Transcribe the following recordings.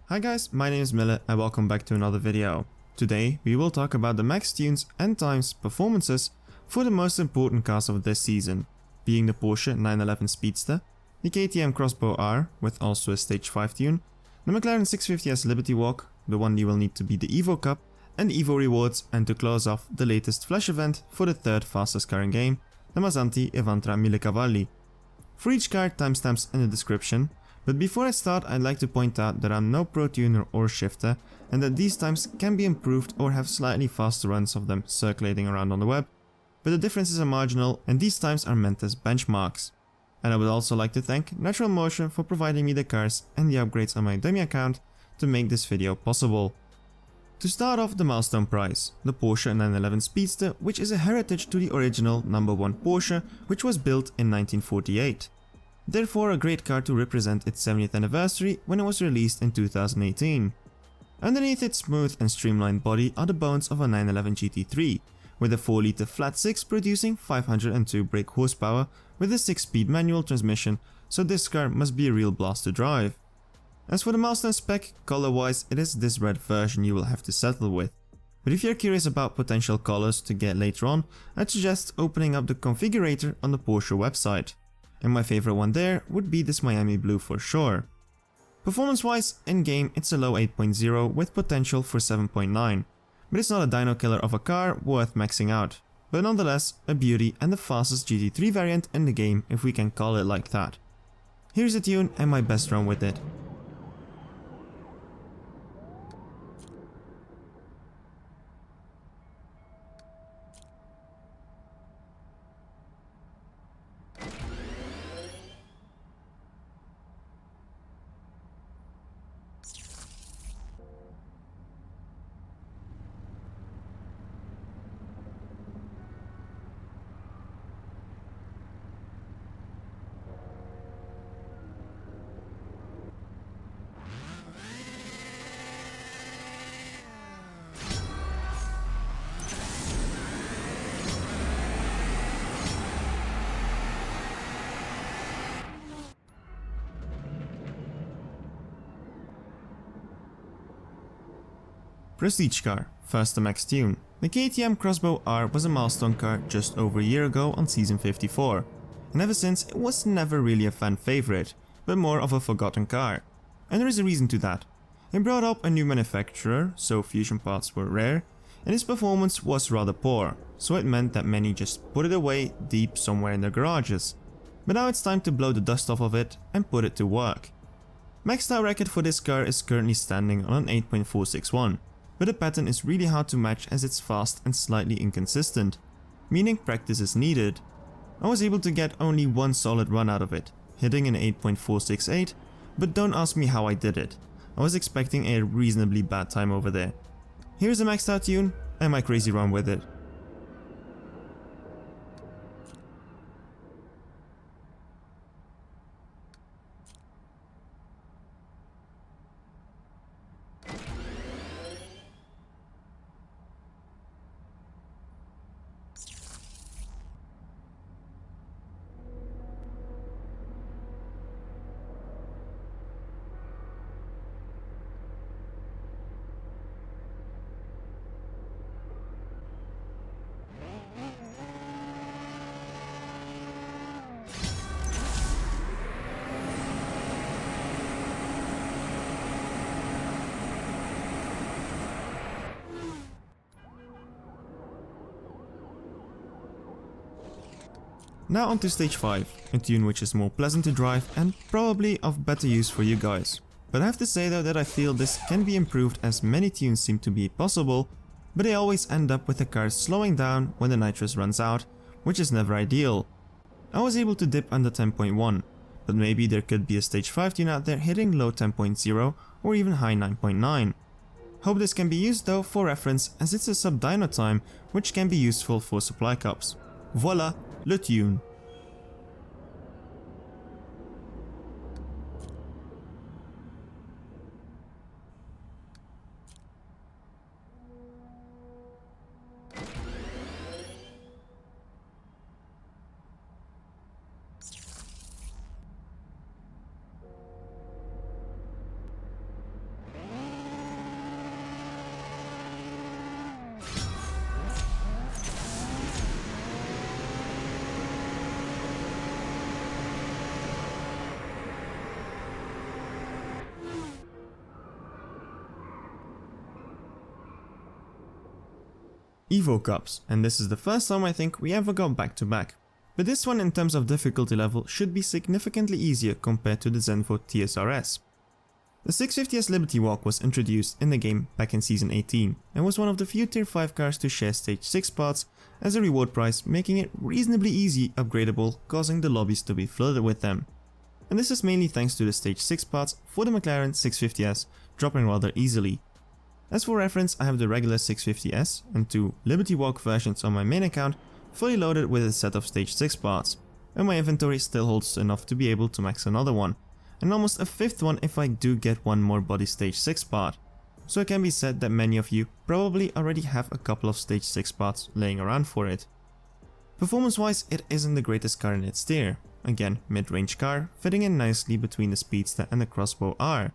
Hi guys, my name is Mille and welcome back to another video. Today we will talk about the max tunes and times performances for the most important cars of this season, being the Porsche 911 Speedster, the KTM X Bow R with also a stage 5 tune, the McLaren 650S Liberty Walk, the one you will need to beat the Evo Cup, and the Evo rewards, and to close off the latest flash event for the third fastest car in game, the Mazzanti Evantra Millecavalli. For each car, timestamps in the description. But before I start, I'd like to point out that I'm no pro tuner or shifter, and that these times can be improved or have slightly faster runs of them circulating around on the web, but the differences are marginal and these times are meant as benchmarks. And I would also like to thank Natural Motion for providing me the cars and the upgrades on my dummy account to make this video possible. To start off, the milestone prize, the Porsche 911 Speedster, which is a heritage to the original #1 Porsche, which was built in 1948. Therefore a great car to represent its 70th anniversary when it was released in 2018. Underneath its smooth and streamlined body are the bones of a 911 GT3, with a 4-litre flat 6 producing 502 brake horsepower with a 6-speed manual transmission, so this car must be a real blast to drive. As for the milestone spec, color wise it is this red version you will have to settle with. But if you're curious about potential colors to get later on, I'd suggest opening up the configurator on the Porsche website. And my favorite one there would be this Miami blue for sure. Performance wise, in game it's a low 8.0 with potential for 7.9, but it's not a dyno killer of a car worth maxing out, but nonetheless a beauty and the fastest GT3 variant in the game, if we can call it like that. Here's the tune and my best run with it. Prestige car, first the max tune. The KTM X Bow R was a milestone car just over a year ago on season 54, and ever since it was never really a fan favorite, but more of a forgotten car. And there is a reason to that. It brought up a new manufacturer, so fusion parts were rare, and its performance was rather poor, so it meant that many just put it away deep somewhere in their garages. But now it's time to blow the dust off of it and put it to work. Maxed out record for this car is currently standing on an 8.461. But the pattern is really hard to match as it's fast and slightly inconsistent, meaning practice is needed. I was able to get only one solid run out of it, hitting an 8.468, but don't ask me how I did it. I was expecting a reasonably bad time over there. Here's a maxed out tune and my crazy run with it. Now onto stage 5, a tune which is more pleasant to drive and probably of better use for you guys. But I have to say though that I feel this can be improved as many tunes seem to be possible, but they always end up with the car slowing down when the nitrous runs out, which is never ideal. I was able to dip under 10.1, but maybe there could be a stage 5 tune out there hitting low 10.0 or even high 9.9. Hope this can be used though for reference, as it's a sub-dyno time which can be useful for supply cups. Voila, le tune. Evo Cups, and this is the first time I think we ever got back to back. But this one in terms of difficulty level should be significantly easier compared to the Zenvo TSRS. The 650S Liberty Walk was introduced in the game back in Season 18 and was one of the few Tier 5 cars to share Stage 6 parts as a reward prize, making it reasonably easy upgradable, causing the lobbies to be flooded with them. And this is mainly thanks to the Stage 6 parts for the McLaren 650S dropping rather easily. As for reference, I have the regular 650S and two Liberty Walk versions on my main account fully loaded with a set of Stage 6 parts, and my inventory still holds enough to be able to max another one, and almost a fifth one if I do get one more body Stage 6 part. So it can be said that many of you probably already have a couple of Stage 6 parts laying around for it. Performance wise, it isn't the greatest car in its tier. Again, mid-range car, fitting in nicely between the Speedster and the X Bow R.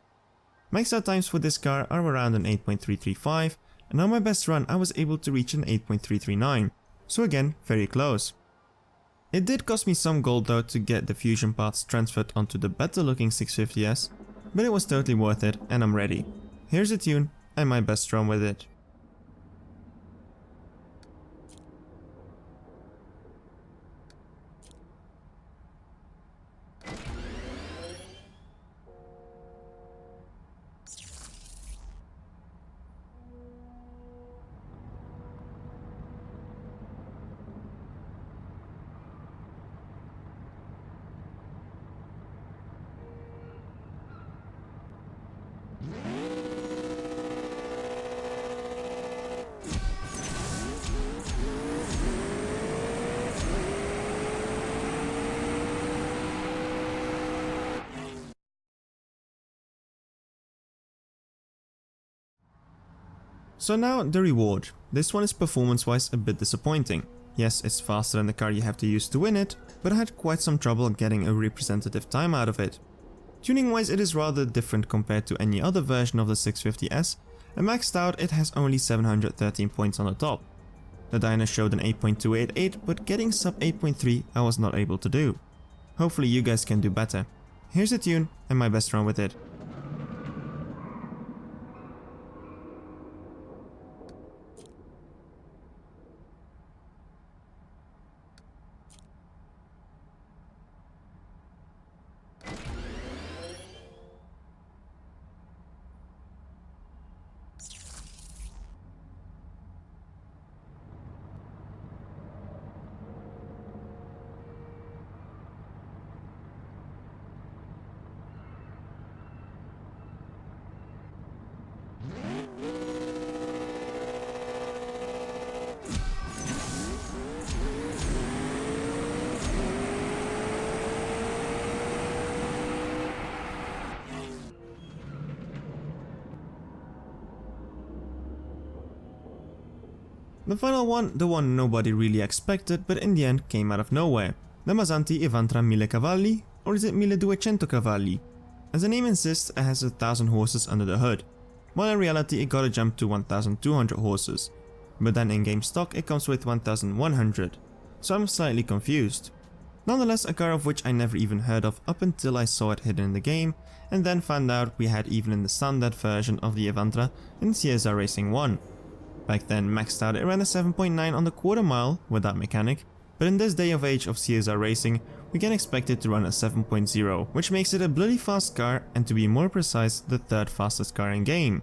Max out times for this car are around an 8.335, and on my best run I was able to reach an 8.339, so again, very close. It did cost me some gold though to get the fusion parts transferred onto the better looking 650S, but it was totally worth it and I'm ready. Here's a tune and my best run with it. So now the reward. This one is performance wise a bit disappointing. Yes, it's faster than the car you have to use to win it, but I had quite some trouble getting a representative time out of it. Tuning wise it is rather different compared to any other version of the 650S, and maxed out it has only 713 points on the top. The dyno showed an 8.288, but getting sub 8.3 I was not able to do. Hopefully you guys can do better. Here's a tune and my best run with it. The final one, the one nobody really expected, but in the end came out of nowhere. The Mazzanti Evantra Millecavalli, or is it 1200 cavalli? As the name insists, it has 1000 horses under the hood, while in reality it got a jump to 1200 horses. But then in game stock it comes with 1100, so I'm slightly confused. Nonetheless, a car of which I never even heard of up until I saw it hidden in the game, and then found out we had even in the standard version of the Evantra in CSR Racing 1. Back then maxed out it ran a 7.9 on the quarter mile with that mechanic, but in this day of age of CSR racing we can expect it to run a 7.0, which makes it a bloody fast car and, to be more precise, the third fastest car in game.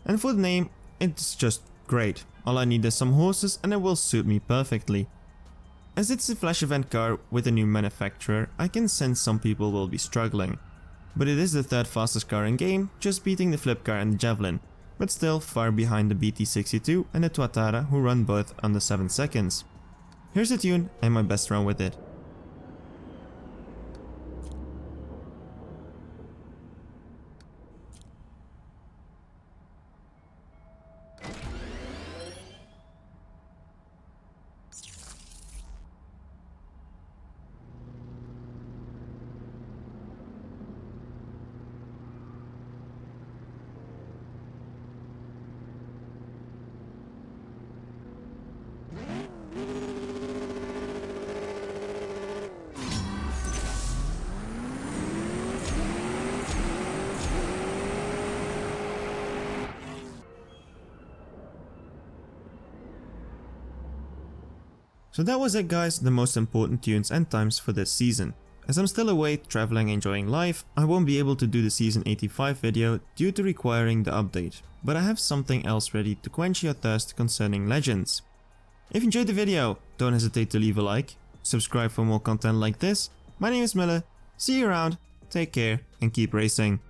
And for the name, it's just great. All I need is some horses and it will suit me perfectly. As it's a flash event car with a new manufacturer, I can sense some people will be struggling. But it is the third fastest car in game, just beating the Flip car and the Javelin, but still far behind the BT62 and the Tuatara, who run both under 7 seconds. Here's a tune and my best run with it. So that was it guys, the most important tunes and times for this season. As I'm still away, traveling, enjoying life, I won't be able to do the season 85 video due to requiring the update, but I have something else ready to quench your thirst concerning legends. If you enjoyed the video, don't hesitate to leave a like, subscribe for more content like this. My name is Mille, see you around, take care and keep racing.